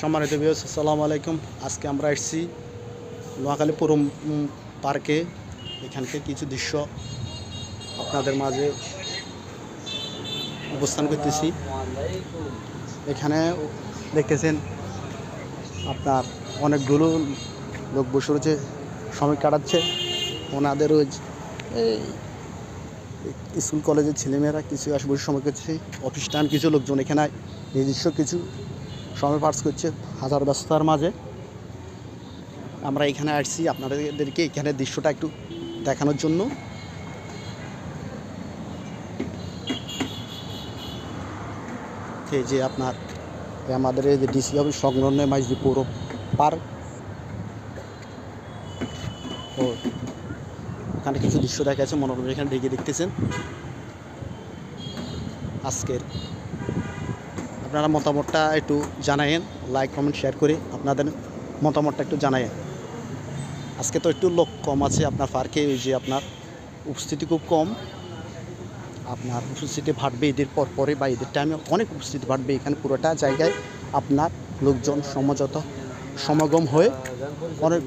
সম্মানিত ভিউয়ার্স, আসসালামু আলাইকুম। আজকে আমরা আসছি নোয়াখালী পুর পার্কে। এখানকার কিছু দৃশ্য আপনাদের মাঝে অবস্থান করতেছি। এখানে দেখতেছেন আপনার অনেকগুলো লোক বসে রয়েছে, সময় কাটাচ্ছে। ওনাদের ওই স্কুল কলেজের ছেলেমেয়েরা কিছু আসে বসে সময় করছে। অফিস টাইম কিছু লোকজন এখানে নিজস্ব কিছু সময় পাস করছে হাজার ব্যস্ততার মাঝে। আমরা এখানে আসছি আপনাদেরকে এখানে দৃশ্যটা একটু দেখানোর জন্য। এই যে আপনার আমাদের এই যে ডিসি অফিস সংলগ্ন মাইজদি পৌর পার্ক, ও ওখানে কিছু দৃশ্য দেখা যাচ্ছে মনোরম। এখানে ঢেকে দেখতেছেন। আজকের আপনারা মতামতটা একটু জানায়েন, লাইক কমেন্ট শেয়ার করে আপনাদের মতামতটা একটু জানায়েন। আজকে তো একটু লোক কম আছে আপনার পার্কে, ওই যে আপনার উপস্থিতি খুব কম। আপনার উপস্থিতি বাড়বে ঈদের পরে বা ঈদের টাইমে অনেক উপস্থিতি বাড়বে। এখানে পুরোটা জায়গায় আপনার লোকজন সমাগম হয়ে অনেক